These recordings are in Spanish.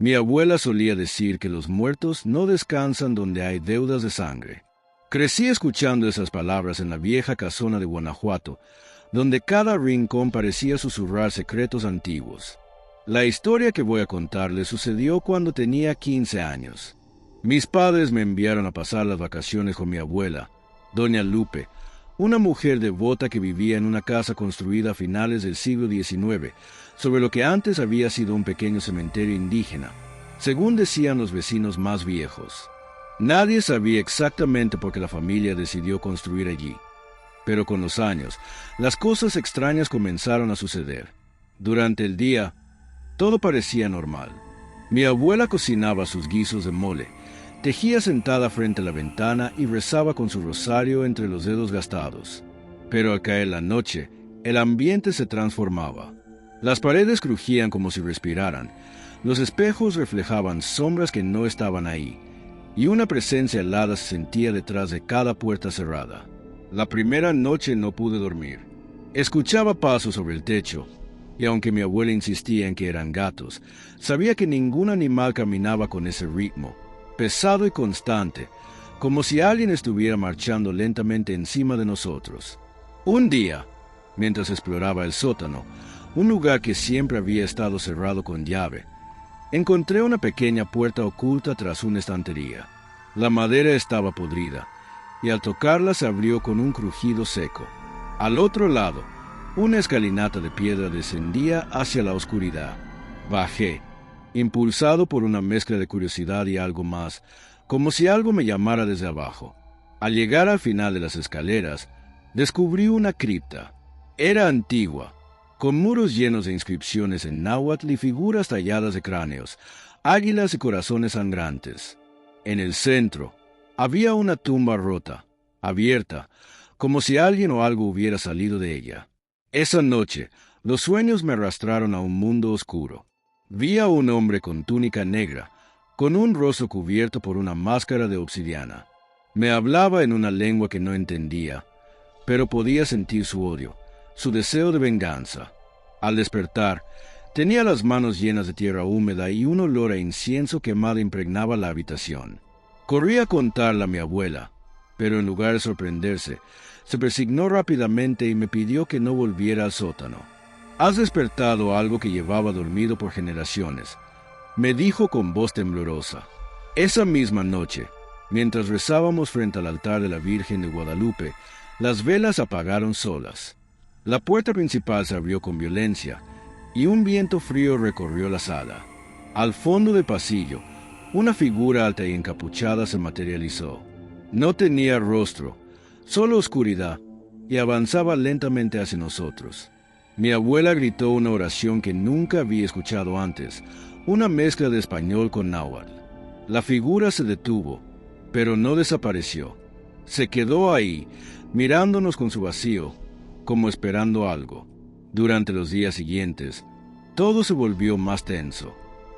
Mi abuela solía decir que los muertos no descansan donde hay deudas de sangre. Crecí escuchando esas palabras en la vieja casona de Guanajuato, donde cada rincón parecía susurrar secretos antiguos. La historia que voy a contarles sucedió cuando tenía 15 años. Mis padres me enviaron a pasar las vacaciones con mi abuela, doña Lupe, una mujer devota que vivía en una casa construida a finales del siglo XIX, sobre lo que antes había sido un pequeño cementerio indígena, según decían los vecinos más viejos. Nadie sabía exactamente por qué la familia decidió construir allí, pero con los años, las cosas extrañas comenzaron a suceder. Durante el día, todo parecía normal. Mi abuela cocinaba sus guisos de mole, tejía sentada frente a la ventana y rezaba con su rosario entre los dedos gastados. Pero al caer la noche, el ambiente se transformaba. Las paredes crujían como si respiraran, los espejos reflejaban sombras que no estaban ahí, y una presencia helada se sentía detrás de cada puerta cerrada. La primera noche no pude dormir. Escuchaba pasos sobre el techo, y aunque mi abuela insistía en que eran gatos, sabía que ningún animal caminaba con ese ritmo, pesado y constante, como si alguien estuviera marchando lentamente encima de nosotros. Un día, mientras exploraba el sótano, un lugar que siempre había estado cerrado con llave, encontré una pequeña puerta oculta tras una estantería. La madera estaba podrida, y al tocarla se abrió con un crujido seco. Al otro lado, una escalinata de piedra descendía hacia la oscuridad. Bajé, impulsado por una mezcla de curiosidad y algo más, como si algo me llamara desde abajo. Al llegar al final de las escaleras, descubrí una cripta. Era antigua, con muros llenos de inscripciones en náhuatl y figuras talladas de cráneos, águilas y corazones sangrantes. En el centro, había una tumba rota, abierta, como si alguien o algo hubiera salido de ella. Esa noche, los sueños me arrastraron a un mundo oscuro. Vi a un hombre con túnica negra, con un rostro cubierto por una máscara de obsidiana. Me hablaba en una lengua que no entendía, pero podía sentir su odio, su deseo de venganza. Al despertar, tenía las manos llenas de tierra húmeda y un olor a incienso quemado impregnaba la habitación. Corrí a contarle a mi abuela, pero en lugar de sorprenderse, se persignó rápidamente y me pidió que no volviera al sótano. «Has despertado algo que llevaba dormido por generaciones», me dijo con voz temblorosa. Esa misma noche, mientras rezábamos frente al altar de la Virgen de Guadalupe, las velas apagaron solas. La puerta principal se abrió con violencia, y un viento frío recorrió la sala. Al fondo del pasillo, una figura alta y encapuchada se materializó. No tenía rostro, solo oscuridad, y avanzaba lentamente hacia nosotros. Mi abuela gritó una oración que nunca había escuchado antes, una mezcla de español con náhuatl. La figura se detuvo, pero no desapareció. Se quedó ahí, mirándonos con su vacío, como esperando algo. Durante los días siguientes, todo se volvió más tenso.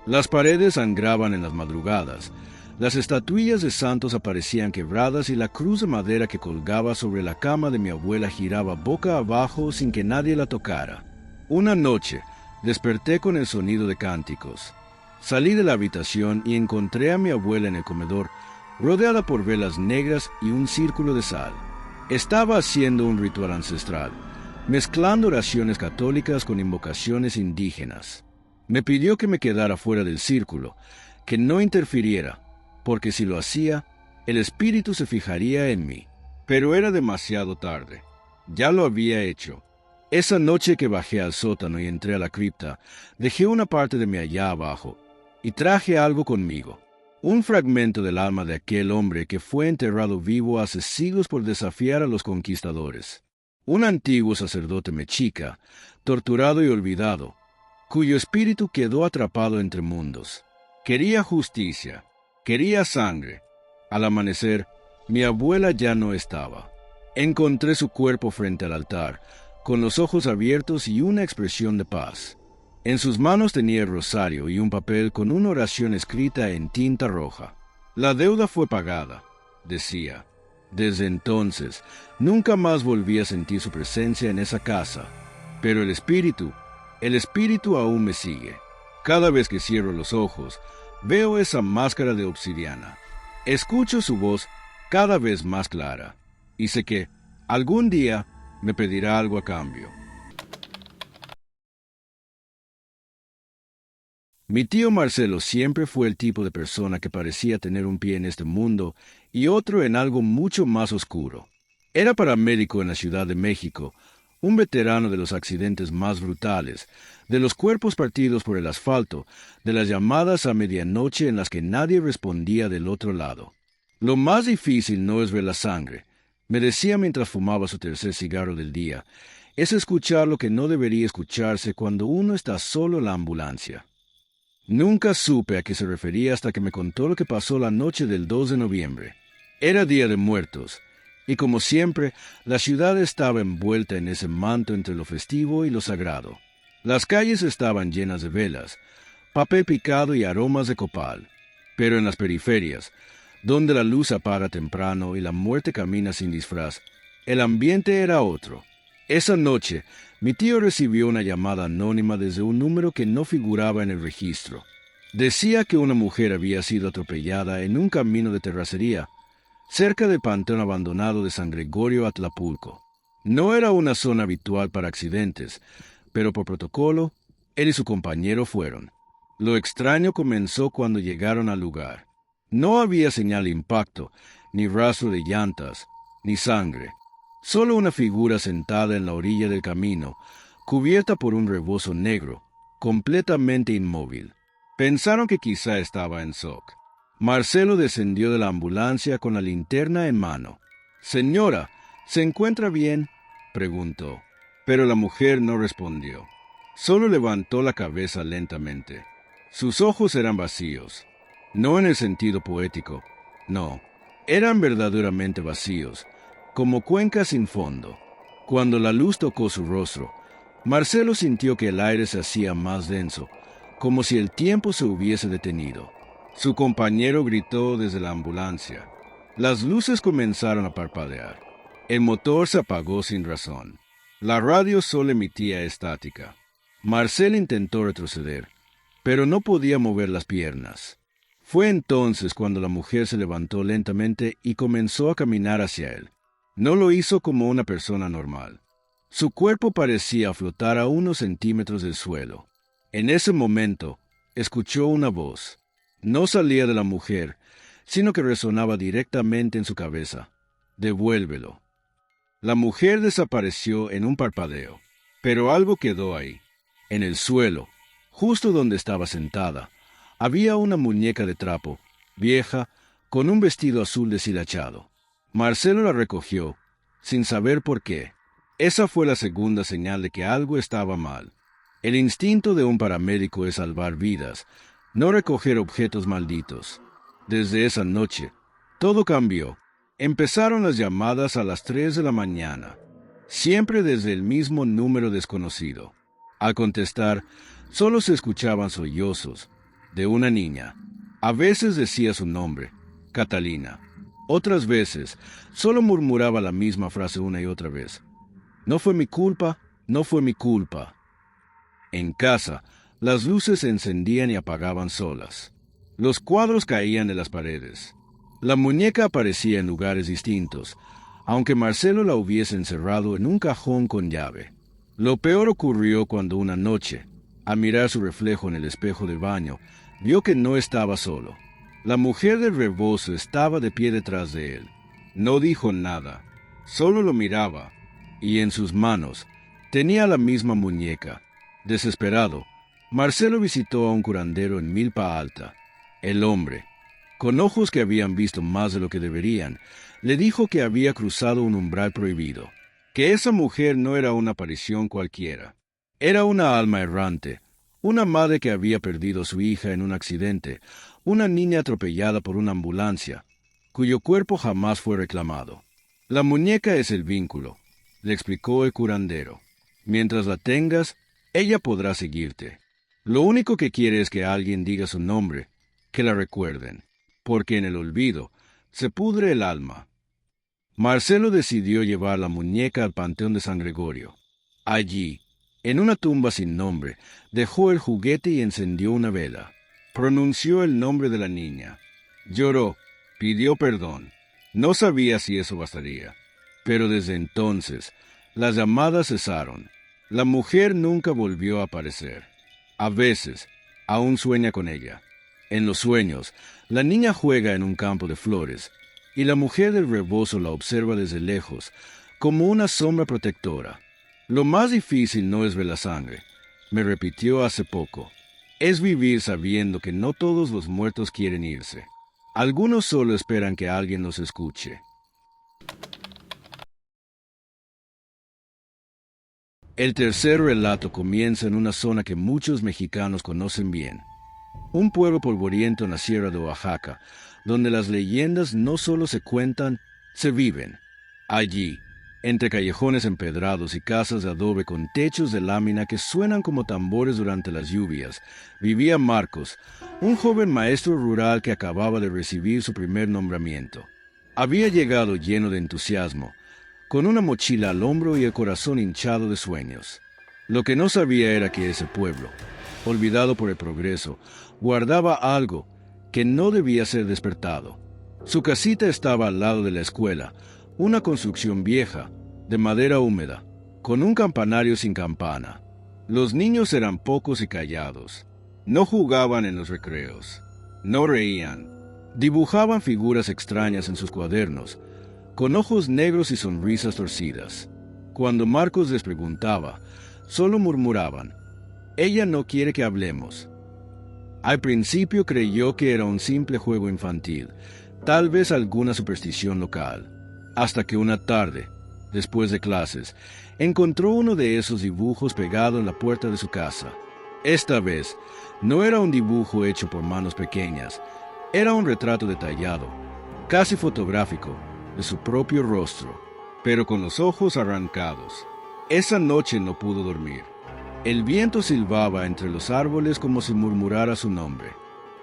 Las paredes sangraban en las madrugadas, las estatuillas de santos aparecían quebradas y la cruz de madera que colgaba sobre la cama de mi abuela giraba boca abajo sin que nadie la tocara. Una noche, desperté con el sonido de cánticos. Salí de la habitación y encontré a mi abuela en el comedor, rodeada por velas negras y un círculo de sal. Estaba haciendo un ritual ancestral, mezclando oraciones católicas con invocaciones indígenas. Me pidió que me quedara fuera del círculo, que no interfiriera, porque si lo hacía, el espíritu se fijaría en mí. Pero era demasiado tarde. Ya lo había hecho. Esa noche que bajé al sótano y entré a la cripta, dejé una parte de mí allá abajo, y traje algo conmigo. Un fragmento del alma de aquel hombre que fue enterrado vivo hace siglos por desafiar a los conquistadores. Un antiguo sacerdote mexica, torturado y olvidado, cuyo espíritu quedó atrapado entre mundos. Quería justicia, quería sangre. Al amanecer, mi abuela ya no estaba. Encontré su cuerpo frente al altar, con los ojos abiertos y una expresión de paz. En sus manos tenía el rosario y un papel con una oración escrita en tinta roja. La deuda fue pagada, decía. Desde entonces, nunca más volví a sentir su presencia en esa casa. Pero el espíritu aún me sigue. Cada vez que cierro los ojos, veo esa máscara de obsidiana. Escucho su voz cada vez más clara, y sé que algún día me pedirá algo a cambio. Mi tío Marcelo siempre fue el tipo de persona que parecía tener un pie en este mundo y otro en algo mucho más oscuro. Era paramédico en la Ciudad de México, un veterano de los accidentes más brutales, de los cuerpos partidos por el asfalto, de las llamadas a medianoche en las que nadie respondía del otro lado. Lo más difícil no es ver la sangre, me decía mientras fumaba su tercer cigarro del día, es escuchar lo que no debería escucharse cuando uno está solo en la ambulancia. Nunca supe a qué se refería hasta que me contó lo que pasó la noche del 2 de noviembre. Era Día de Muertos, y como siempre, la ciudad estaba envuelta en ese manto entre lo festivo y lo sagrado. Las calles estaban llenas de velas, papel picado y aromas de copal. Pero en las periferias, donde la luz apaga temprano y la muerte camina sin disfraz, el ambiente era otro. Esa noche, mi tío recibió una llamada anónima desde un número que no figuraba en el registro. Decía que una mujer había sido atropellada en un camino de terracería, cerca del panteón abandonado de San Gregorio Atlapulco. No era una zona habitual para accidentes, pero por protocolo, él y su compañero fueron. Lo extraño comenzó cuando llegaron al lugar. No había señal de impacto, ni rastro de llantas, ni sangre. Solo una figura sentada en la orilla del camino, cubierta por un rebozo negro, completamente inmóvil. Pensaron que quizá estaba en shock. Marcelo descendió de la ambulancia con la linterna en mano. «Señora, ¿se encuentra bien?», preguntó. Pero la mujer no respondió. Solo levantó la cabeza lentamente. Sus ojos eran vacíos. No en el sentido poético, no. Eran verdaderamente vacíos, como cuencas sin fondo. Cuando la luz tocó su rostro, Marcelo sintió que el aire se hacía más denso, como si el tiempo se hubiese detenido. Su compañero gritó desde la ambulancia. Las luces comenzaron a parpadear. El motor se apagó sin razón. La radio solo emitía estática. Marcelo intentó retroceder, pero no podía mover las piernas. Fue entonces cuando la mujer se levantó lentamente y comenzó a caminar hacia él. No lo hizo como una persona normal. Su cuerpo parecía flotar a unos centímetros del suelo. En ese momento, escuchó una voz. No salía de la mujer, sino que resonaba directamente en su cabeza. «Devuélvelo». La mujer desapareció en un parpadeo, pero algo quedó ahí. En el suelo, justo donde estaba sentada, había una muñeca de trapo, vieja, con un vestido azul deshilachado. Marcelo la recogió, sin saber por qué. Esa fue la segunda señal de que algo estaba mal. El instinto de un paramédico es salvar vidas, no recoger objetos malditos. Desde esa noche, todo cambió. Empezaron las llamadas a las 3 de la mañana, siempre desde el mismo número desconocido. Al contestar, solo se escuchaban sollozos de una niña. A veces decía su nombre, Catalina. Otras veces, solo murmuraba la misma frase una y otra vez. «No fue mi culpa, no fue mi culpa». En casa, las luces se encendían y apagaban solas. Los cuadros caían de las paredes. La muñeca aparecía en lugares distintos, aunque Marcelo la hubiese encerrado en un cajón con llave. Lo peor ocurrió cuando una noche, al mirar su reflejo en el espejo del baño, vio que no estaba solo. La mujer del rebozo estaba de pie detrás de él. No dijo nada, solo lo miraba, y en sus manos tenía la misma muñeca. Desesperado, Marcelo visitó a un curandero en Milpa Alta. El hombre, con ojos que habían visto más de lo que deberían, le dijo que había cruzado un umbral prohibido, que esa mujer no era una aparición cualquiera. Era una alma errante, una madre que había perdido a su hija en un accidente, una niña atropellada por una ambulancia, cuyo cuerpo jamás fue reclamado. La muñeca es el vínculo, le explicó el curandero. Mientras la tengas, ella podrá seguirte. Lo único que quiere es que alguien diga su nombre, que la recuerden, porque en el olvido se pudre el alma. Marcelo decidió llevar la muñeca al Panteón de San Gregorio. Allí, En una tumba sin nombre, dejó el juguete y encendió una vela. Pronunció el nombre de la niña. Lloró, pidió perdón. No sabía si eso bastaría. Pero desde entonces, las llamadas cesaron. La mujer nunca volvió a aparecer. A veces, aún sueña con ella. En los sueños, la niña juega en un campo de flores, y la mujer del rebozo la observa desde lejos, como una sombra protectora. Lo más difícil no es ver la sangre, me repitió hace poco. Es vivir sabiendo que no todos los muertos quieren irse. Algunos solo esperan que alguien los escuche. El tercer relato comienza en una zona que muchos mexicanos conocen bien. Un pueblo polvoriento en la sierra de Oaxaca, donde las leyendas no solo se cuentan, se viven. Allí, entre callejones empedrados y casas de adobe con techos de lámina que suenan como tambores durante las lluvias, vivía Marcos, un joven maestro rural que acababa de recibir su primer nombramiento. Había llegado lleno de entusiasmo, con una mochila al hombro y el corazón hinchado de sueños. Lo que no sabía era que ese pueblo, olvidado por el progreso, guardaba algo que no debía ser despertado. Su casita estaba al lado de la escuela, una construcción vieja, de madera húmeda, con un campanario sin campana. Los niños eran pocos y callados. No jugaban en los recreos. No reían. Dibujaban figuras extrañas en sus cuadernos, con ojos negros y sonrisas torcidas. Cuando Marcos les preguntaba, solo murmuraban: «Ella no quiere que hablemos». Al principio creyó que era un simple juego infantil, tal vez alguna superstición local, hasta que una tarde, después de clases, encontró uno de esos dibujos pegado en la puerta de su casa. Esta vez, no era un dibujo hecho por manos pequeñas, era un retrato detallado, casi fotográfico, de su propio rostro, pero con los ojos arrancados. Esa noche no pudo dormir. El viento silbaba entre los árboles como si murmurara su nombre.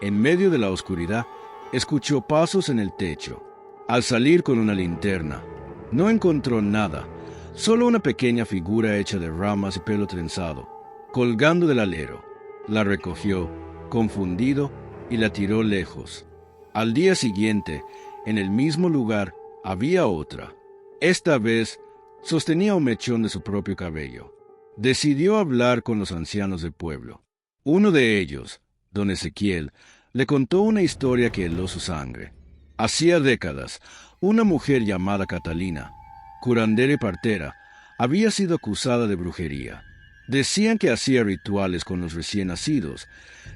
En medio de la oscuridad, escuchó pasos en el techo. Al salir con una linterna, no encontró nada, solo una pequeña figura hecha de ramas y pelo trenzado, colgando del alero. La recogió, confundido, y la tiró lejos. Al día siguiente, en el mismo lugar, había otra. Esta vez, sostenía un mechón de su propio cabello. Decidió hablar con los ancianos del pueblo. Uno de ellos, don Ezequiel, le contó una historia que heló su sangre. Hacía décadas, una mujer llamada Catalina, curandera y partera, había sido acusada de brujería. Decían que hacía rituales con los recién nacidos,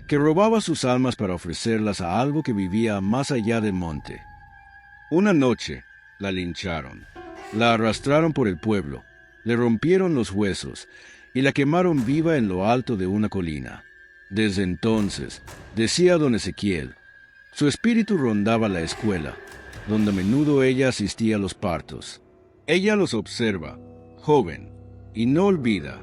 que robaba sus almas para ofrecerlas a algo que vivía más allá del monte. Una noche, la lincharon. La arrastraron por el pueblo, le rompieron los huesos y la quemaron viva en lo alto de una colina. Desde entonces, decía don Ezequiel, su espíritu rondaba la escuela, donde a menudo ella asistía a los partos. Ella los observa, joven, y no olvida.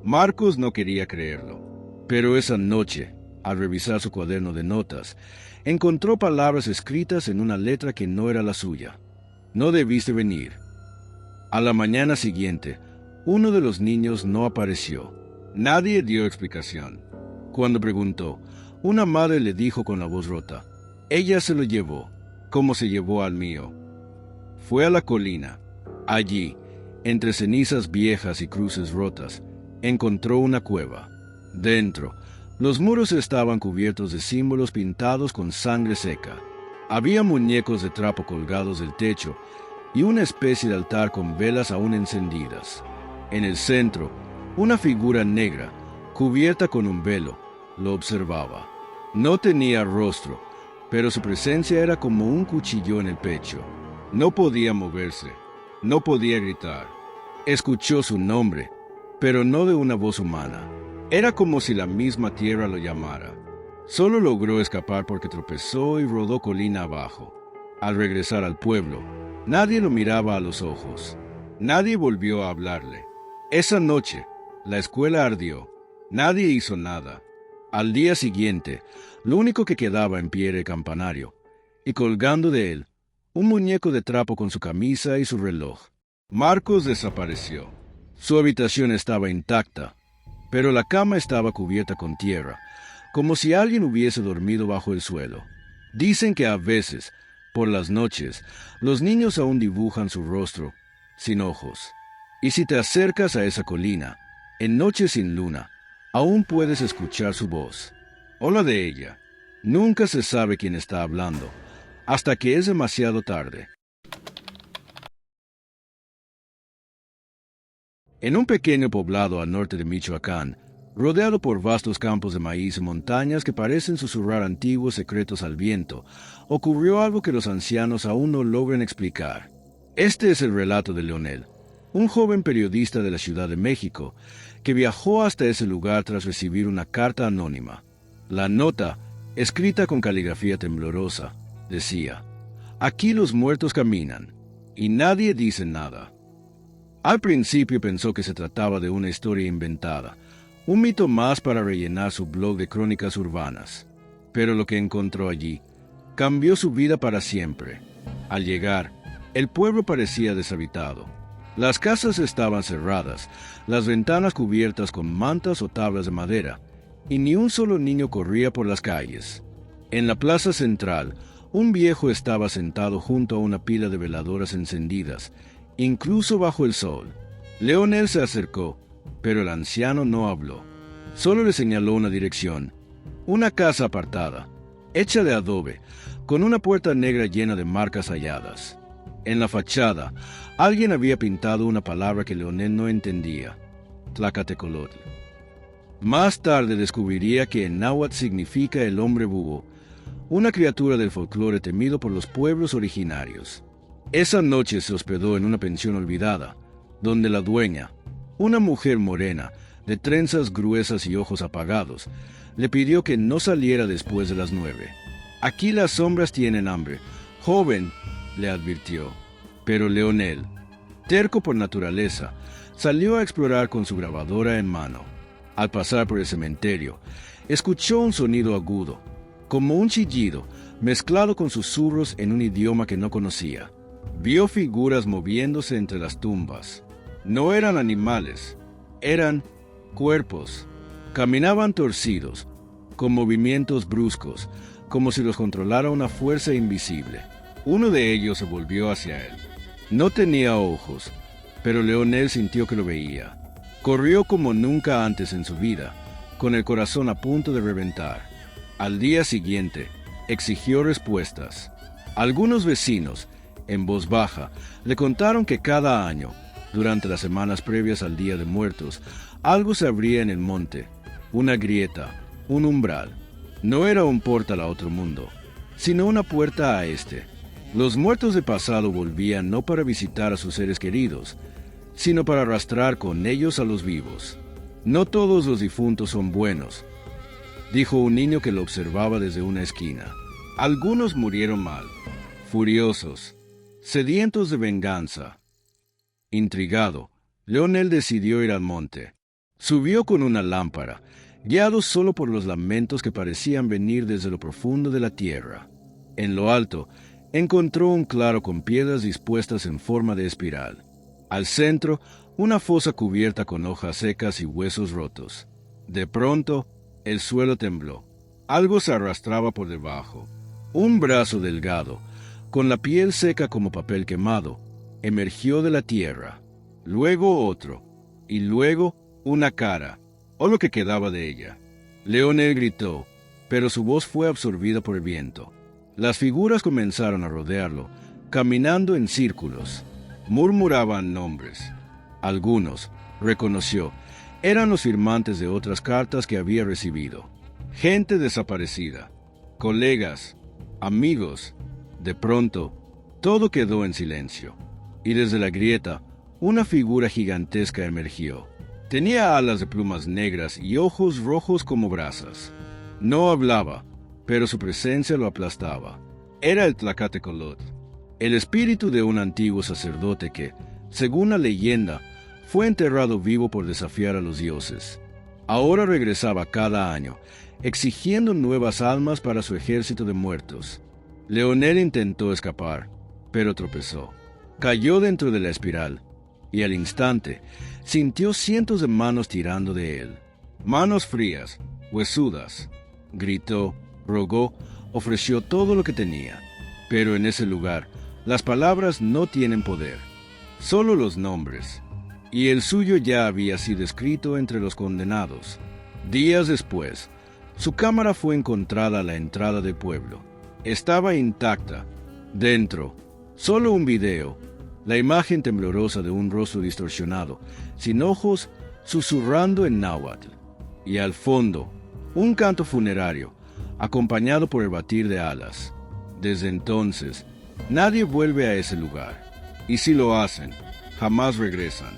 Marcos no quería creerlo, pero esa noche, al revisar su cuaderno de notas, encontró palabras escritas en una letra que no era la suya. No debiste venir. A la mañana siguiente, uno de los niños no apareció. Nadie dio explicación. Cuando preguntó, una madre le dijo con la voz rota: «Ella se lo llevó, como se llevó al mío». Fue a la colina. Allí, entre cenizas viejas y cruces rotas, encontró una cueva. Dentro, los muros estaban cubiertos de símbolos pintados con sangre seca. Había muñecos de trapo colgados del techo y una especie de altar con velas aún encendidas. En el centro, una figura negra, cubierta con un velo, lo observaba. No tenía rostro, pero su presencia era como un cuchillo en el pecho. No podía moverse, no podía gritar. Escuchó su nombre, pero no de una voz humana. Era como si la misma tierra lo llamara. Solo logró escapar porque tropezó y rodó colina abajo. Al regresar al pueblo, nadie lo miraba a los ojos. Nadie volvió a hablarle. Esa noche, la escuela ardió. Nadie hizo nada. Al día siguiente, lo único que quedaba en pie era el campanario, y colgando de él, un muñeco de trapo con su camisa y su reloj. Marcos desapareció. Su habitación estaba intacta, pero la cama estaba cubierta con tierra, como si alguien hubiese dormido bajo el suelo. Dicen que a veces, por las noches, los niños aún dibujan su rostro, sin ojos. Y si te acercas a esa colina, en noches sin luna, aún puedes escuchar su voz, o la de ella. Nunca se sabe quién está hablando, hasta que es demasiado tarde. En un pequeño poblado al norte de Michoacán, rodeado por vastos campos de maíz y montañas que parecen susurrar antiguos secretos al viento, ocurrió algo que los ancianos aún no logran explicar. Este es el relato de Leonel, un joven periodista de la Ciudad de México, que viajó hasta ese lugar tras recibir una carta anónima. La nota, escrita con caligrafía temblorosa, decía: «Aquí los muertos caminan, y nadie dice nada». Al principio pensó que se trataba de una historia inventada, un mito más para rellenar su blog de crónicas urbanas. Pero lo que encontró allí cambió su vida para siempre. Al llegar, el pueblo parecía deshabitado. Las casas estaban cerradas, las ventanas cubiertas con mantas o tablas de madera, y ni un solo niño corría por las calles. En la plaza central, un viejo estaba sentado junto a una pila de veladoras encendidas, incluso bajo el sol. Leonel se acercó, pero el anciano no habló. Solo le señaló una dirección: una casa apartada, hecha de adobe, con una puerta negra llena de marcas halladas. En la fachada, alguien había pintado una palabra que Leonel no entendía: Tlacatecolotl. Más tarde descubriría que en náhuatl significa el hombre búho, una criatura del folclore temido por los pueblos originarios. Esa noche se hospedó en una pensión olvidada, donde la dueña, una mujer morena, de trenzas gruesas y ojos apagados, le pidió que no saliera después de las 9. «Aquí las sombras tienen hambre, joven», le advirtió. Pero Leonel, terco por naturaleza, salió a explorar con su grabadora en mano. Al pasar por el cementerio, escuchó un sonido agudo, como un chillido, mezclado con susurros en un idioma que no conocía. Vio figuras moviéndose entre las tumbas. No eran animales, eran cuerpos. Caminaban torcidos, con movimientos bruscos, como si los controlara una fuerza invisible. Uno de ellos se volvió hacia él. No tenía ojos, pero Leonel sintió que lo veía. Corrió como nunca antes en su vida, con el corazón a punto de reventar. Al día siguiente, exigió respuestas. Algunos vecinos, en voz baja, le contaron que cada año, durante las semanas previas al Día de Muertos, algo se abría en el monte, una grieta, un umbral. No era un portal a otro mundo, sino una puerta a este. Los muertos de pasado volvían no para visitar a sus seres queridos, sino para arrastrar con ellos a los vivos. «No todos los difuntos son buenos», dijo un niño que lo observaba desde una esquina. «Algunos murieron mal, furiosos, sedientos de venganza». Intrigado, Leonel decidió ir al monte. Subió con una lámpara, guiado solo por los lamentos que parecían venir desde lo profundo de la tierra. En lo alto, encontró un claro con piedras dispuestas en forma de espiral. Al centro, una fosa cubierta con hojas secas y huesos rotos. De pronto, el suelo tembló. Algo se arrastraba por debajo. Un brazo delgado, con la piel seca como papel quemado, emergió de la tierra. Luego otro, y luego una cara, o lo que quedaba de ella. Leonel gritó, pero su voz fue absorbida por el viento. Las figuras comenzaron a rodearlo, caminando en círculos. Murmuraban nombres. Algunos, reconoció, eran los firmantes de otras cartas que había recibido. Gente desaparecida, colegas, amigos. De pronto, todo quedó en silencio, y desde la grieta, una figura gigantesca emergió. Tenía alas de plumas negras y ojos rojos como brasas. No hablaba, pero su presencia lo aplastaba. Era el Tlacatecolotl, el espíritu de un antiguo sacerdote que, según la leyenda, fue enterrado vivo por desafiar a los dioses. Ahora regresaba cada año, exigiendo nuevas almas para su ejército de muertos. Leonel intentó escapar, pero tropezó. Cayó dentro de la espiral y al instante sintió cientos de manos tirando de él. Manos frías, huesudas. Gritó, rogó, ofreció todo lo que tenía. Pero en ese lugar, las palabras no tienen poder, solo los nombres. Y el suyo ya había sido escrito entre los condenados. Días después, su cámara fue encontrada a la entrada del pueblo. Estaba intacta. Dentro, solo un video, la imagen temblorosa de un rostro distorsionado, sin ojos, susurrando en náhuatl. Y al fondo, un canto funerario, acompañado por el batir de alas. Desde entonces, nadie vuelve a ese lugar. Y si lo hacen, jamás regresan.